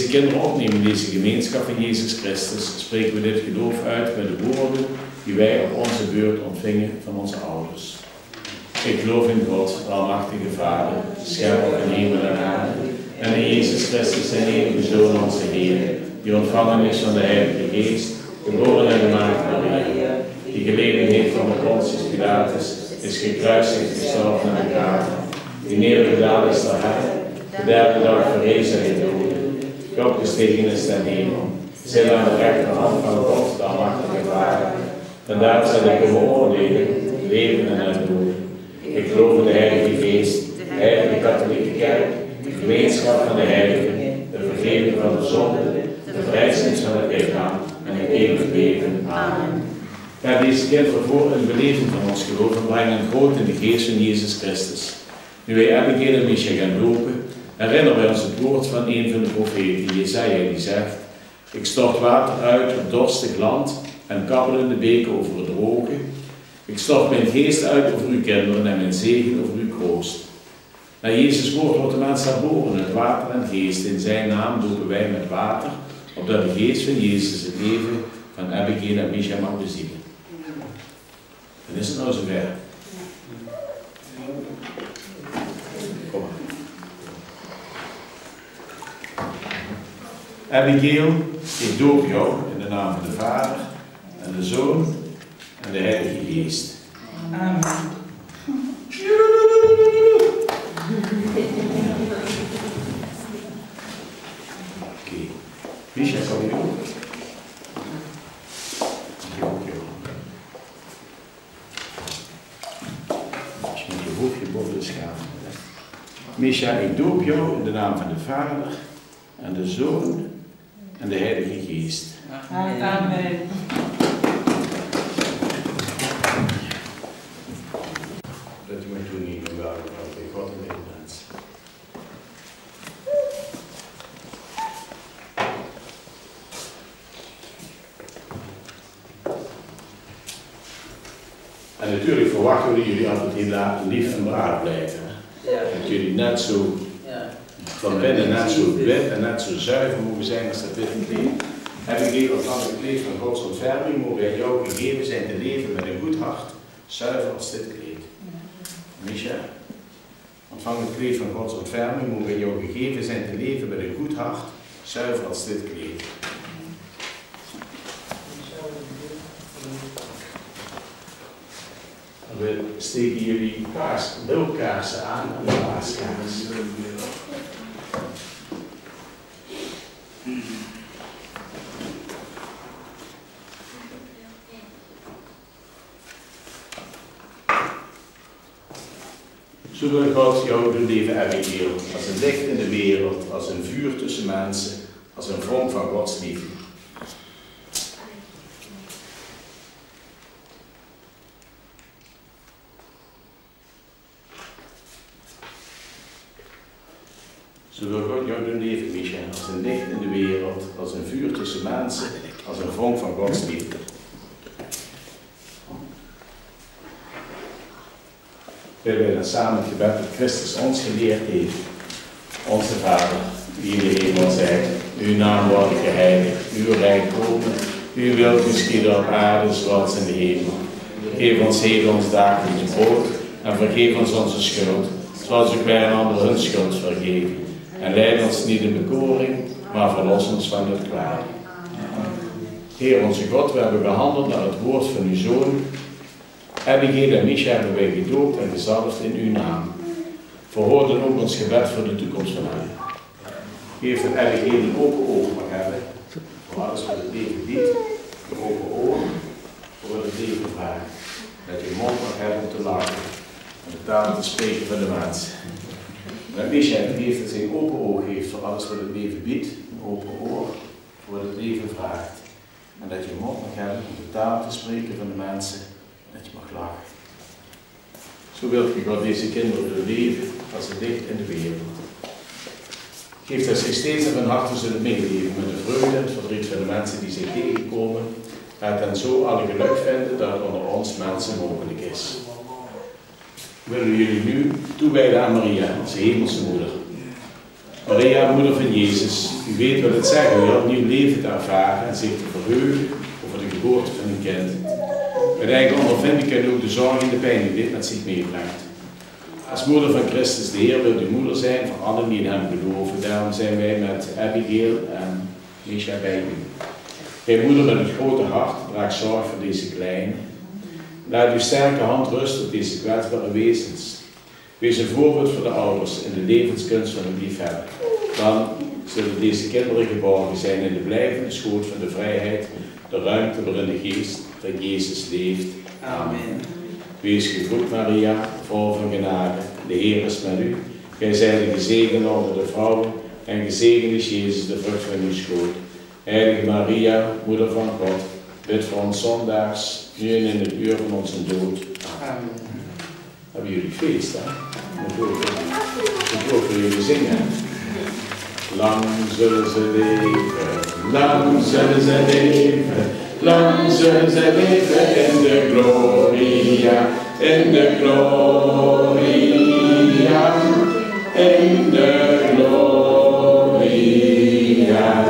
De kinderen opnemen in deze gemeenschap van Jezus Christus, spreken we dit geloof uit met de woorden die wij op onze beurt ontvingen van onze ouders. Ik geloof in God, de almachtige Vader, schepper van hemel en aarde, en in Jezus Christus, zijn enige Zoon, onze Heer, die ontvangen is van de Heilige Geest, geboren en gemaakt door Maria, die geleden heeft van de Pontius Pilatus, is gekruisigd, gestorven en begraven, die neergedaald is ter hel, de derde dag verrezen uit de doden, opgestegen is ten hemel, zit aan de rechterhand van God, de almachtige Vader, en daar zal ik hem oordelen, leven en uit doden. Ik geloof in de Heilige Geest, de Heilige Katholieke Kerk, de gemeenschap van de heiligen, de vergeving van de zonden, de vrijheid van het lichaam en het eeuwig leven. Amen. Ja, deze kinderen voor een beleving van ons geloof en brengen groot in de geest van Jezus Christus. Nu wij Abigail en Misha gaan lopen, herinneren wij ons het woord van een van de profeten, Jesaja, die zegt: ik stort water uit op dorstig land en kabbelende beken over het droge. Ik stort mijn geest uit over uw kinderen en mijn zegen over uw kroost. Naar Jezus' woord wordt de mens herboren uit water en geest. In zijn naam dopen wij met water, opdat de geest van Jezus het leven van Abigail en Misha mag bezielen. Dan is het nou zover. Kom maar. Abigail, ik doop jou in de naam van de Vader en de Zoon en de Heilige Geest. Amen. Oké. Misha, kom je ook? Als je met je hoofdje boven de schaam. Misha, ik doop jou in de naam van de Vader en de Zoon en de Heilige Geest. Amen. Dat u mij toenemen welke bij God en bij de mens. En natuurlijk verwachten we jullie altijd heel lief en braaf blijven. Ja. Dat jullie net zo van binnen net zo wit en net zo zuiver mogen zijn als dat witte kleed. Abigail, ontvang het kleed van Gods ontferming, mogen wij jou gegeven zijn te leven met een goed hart, zuiver als dit kleed. Misha, ontvang het kleed van Gods ontferming, mogen wij jou gegeven zijn te leven met een goed hart, zuiver als dit kleed. We steken jullie bulkaarsen aan de paaskaars. Zo wil God jou doen leven, Abigail, als een licht in de wereld, als een vuur tussen mensen, als een vonk van Gods liefde. Zo wil God jou doen leven, Misha, als een licht in de wereld, als een vuur tussen mensen, als een vonk van Gods liefde. Willen wij dan samen het gebed dat Christus ons geleerd heeft. Onze Vader, die in de hemel zijt, uw naam wordt geheiligd, uw rijk komen, uw wil geschieden op aarde zoals in de hemel. Geef ons heden ons dagelijks brood en vergeef ons onze schuld, zoals ook wij een ander hun schuld vergeven. En leid ons niet in bekoring, maar verlos ons van het kwade. Heer onze God, we hebben gehandeld naar het woord van uw Zoon. Abigail en Misha hebben wij gedoopt en gezalfd in uw naam. Verhoor dan ook ons gebed voor de toekomst van hen. Geef dat Abigail een open oog mag hebben, voor alles wat het leven biedt, een open oog voor wat het leven vraagt. Dat je mond mag hebben om te lachen en de taal te spreken van de mens. Dat Misha geeft dat hij een open oog heeft voor alles wat het leven biedt, een open oor voor wat het leven vraagt. En dat je mond mag hebben om de taal te spreken van de mensen. Dat je mag lachen. Zo wilt je God deze kinderen doen leven als het licht in de wereld. Geef dat zich steeds en van harte zullen meeleven met de vreugde en het verdriet van de mensen die zich tegenkomen. Laat hen zo alle geluk vinden dat het onder ons mensen mogelijk is. Willen jullie nu toewijden aan Maria, onze hemelse moeder. Maria, moeder van Jezus, u weet wat het zegt, u had nieuw leven te ervaren en zich te verheugen over de geboorte van uw kind. Met eigen ondervinding kan u ook de zorg en de pijn die dit met zich meebrengt. Als moeder van Christus de Heer wilt u moeder zijn voor allen die in hem geloven. Daarom zijn wij met Abigail en Misha bij u. Gij moeder met het grote hart, draag zorg voor deze kleine. Laat uw sterke hand rusten op deze kwetsbare wezens. Wees een voorbeeld voor de ouders in de levenskunst van een liefhebber. Dan zullen deze kinderen geborgen zijn in de blijvende schoot van de vrijheid, de ruimte waarin de geest van Jezus leeft. Amen. Wees gegroet Maria, vol van genade. De Heer is met u. Gij zijt gezegend onder de vrouwen en gezegend is Jezus, de vrucht van uw schoot. Heilige Maria, moeder van God, bid voor ons zondaars, nu en in het uur van onze dood. Amen. Hebben jullie feest, hè? Ik wil voor jullie zingen. Lang zullen ze leven, lang zullen ze leven, lang zullen ze leven in de gloria, in de gloria, in de gloria.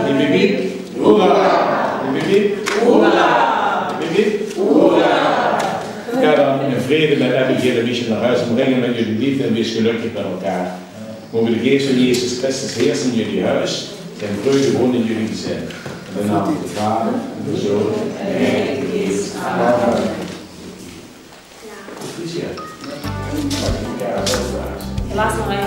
Die begiet, hoera! Die begiet, hoera! Die begiet, hoera! Ga dan in vrede met Abigail en Misha naar huis en brengen met jullie liefde en wees gelukkig met elkaar. Mogen de geest van Jezus Christus heersen in jullie huis, zijn vreugde wonen in jullie gezin. In de naam van de Vader, en de Zoon en de Heilige Geest. Amen. Laat nog even.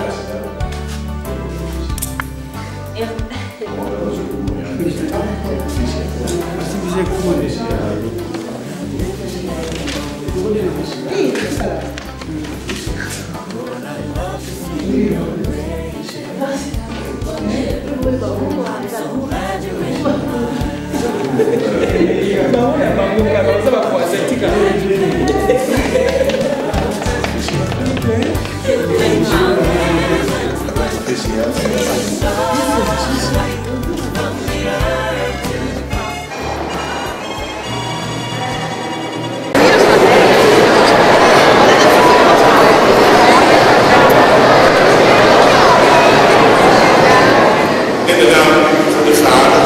In de naam van de Vader,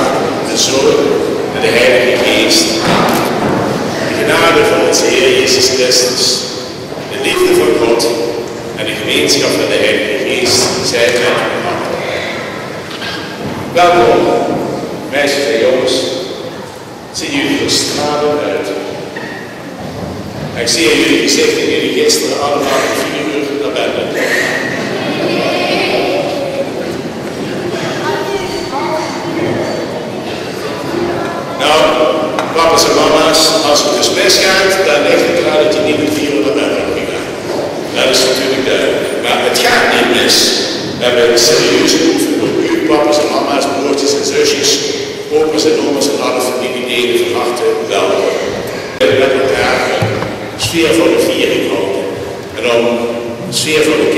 de Zoon en de Heilige Geest. De genade van onze Heer Jezus Christus, de liefde van God en de gemeenschap van de Heilige Geest zijn met u. Welkom, meisjes en jongens. Zien jullie er stralend uit. Ik zie aan jullie gezicht dat jullie gisteren allemaal om 4 uur naar bed bent. Nou, papa's en mama's, als het dus misgaat, dan ligt het eraan dat je niet met 4 uur naar bed bent gegaan. Dat is natuurlijk duidelijk. Maar het gaat niet mis. We hebben een serieuze oefening voor u, papa's en mama's, broertjes en zusjes, opa's en oma's en alle familieleden van harte welkom. We hebben met elkaar een sfeervolle viering houden. En om een sfeervolle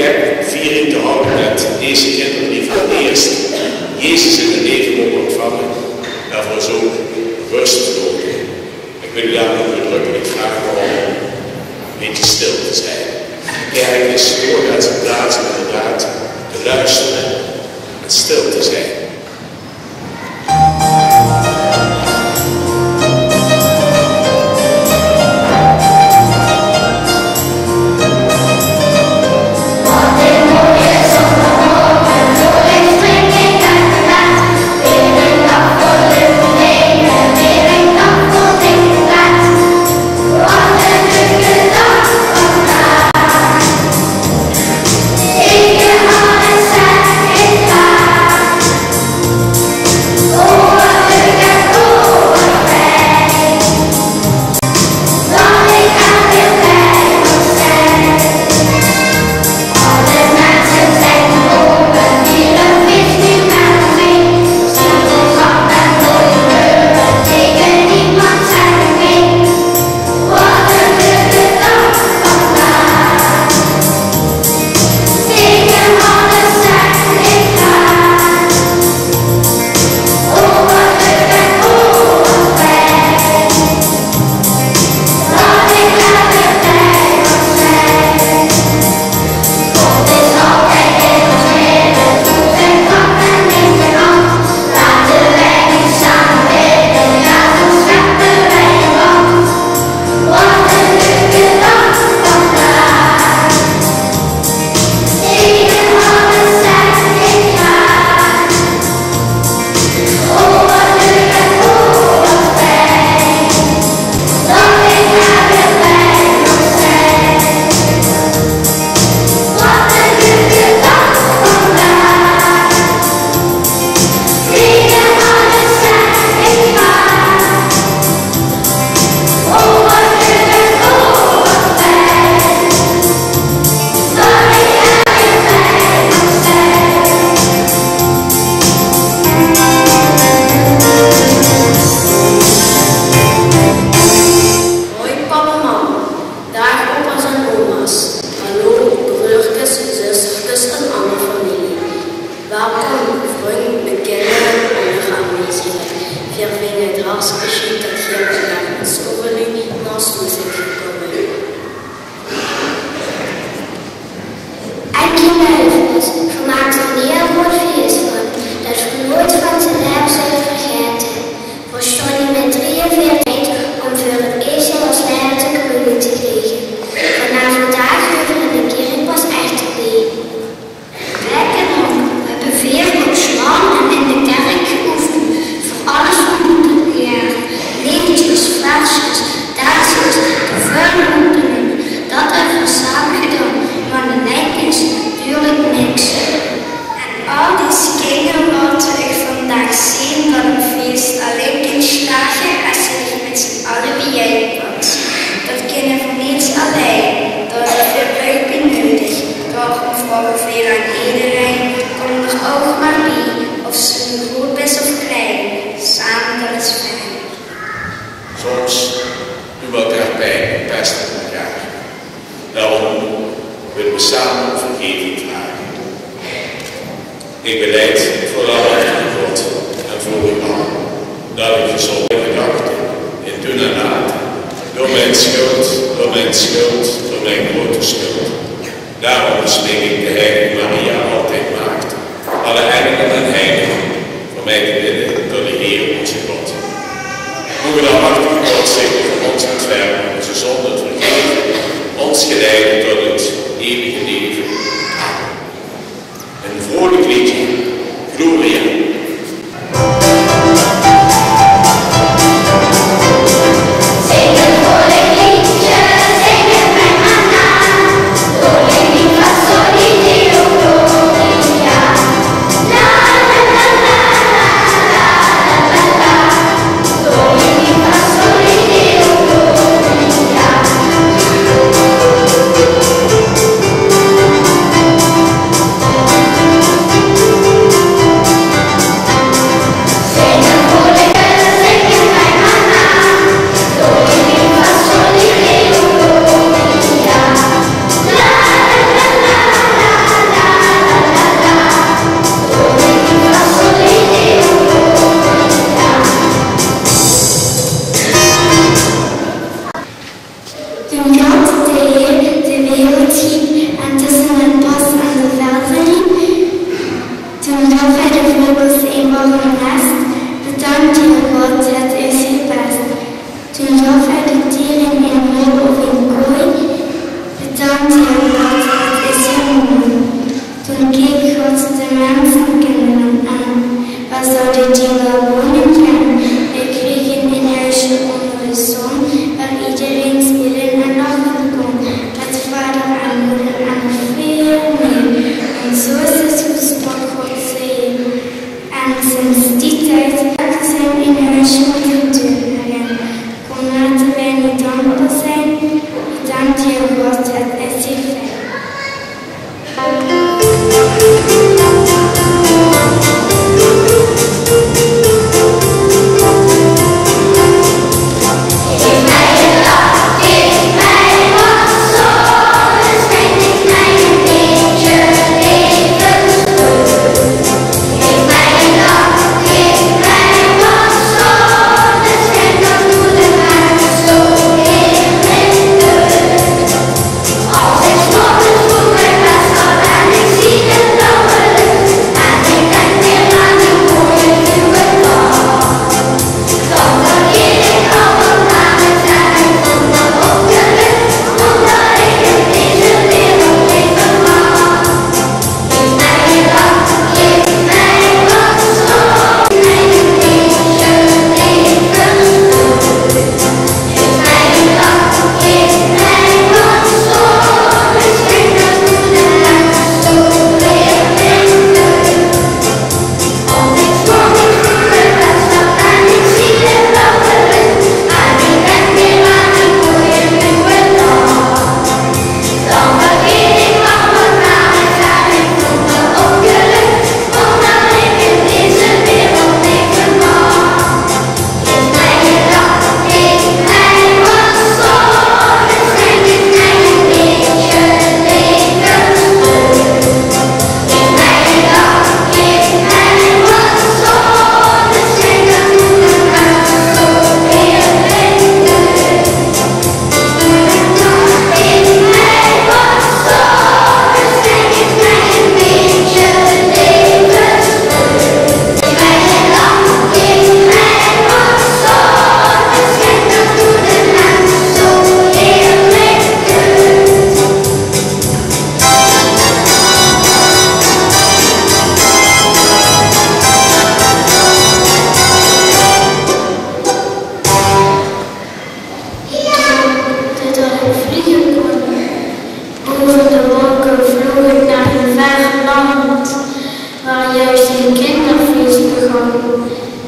viering te houden met deze kinderen die voor het eerst Jezus in hun leven mogen ontvangen, daarvoor is ook rust nodig. Ik wil u daarom uitdrukkelijk vragen om een beetje stil te zijn. De kerk is doorgaans een plaats om inderdaad te luisteren en stil te zijn. Take your heart and set it high. met schuld voor mijn grote schuld. Daarom smeek ik de heilige Maria altijd maagd, alle engelen en heiligen, voor mij te bidden door de Heer onze God. Mogen de almachtige God zich voor ons ontfermen, onze zonden vergeven, ons geleiden tot het eeuwige leven. Amen. Een vrolijk liedje, Gloria.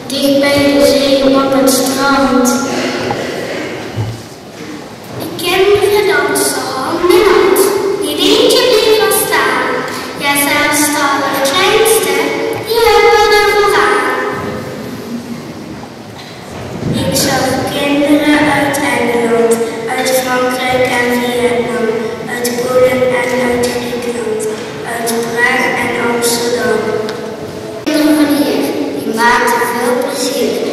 dicht bij de zee op het strand. De kinderen dansen hand in hand, niet eentje bleef al staan. Ja, zelfs de allerkleinste, die hebben er vooraan. Ik zag kinderen uit Engeland, uit Frankrijk en Vietnam, uit Polen en uit Griekenland, uit Praag en Amsterdam. Kinderen van hier, die maakten veel plezier.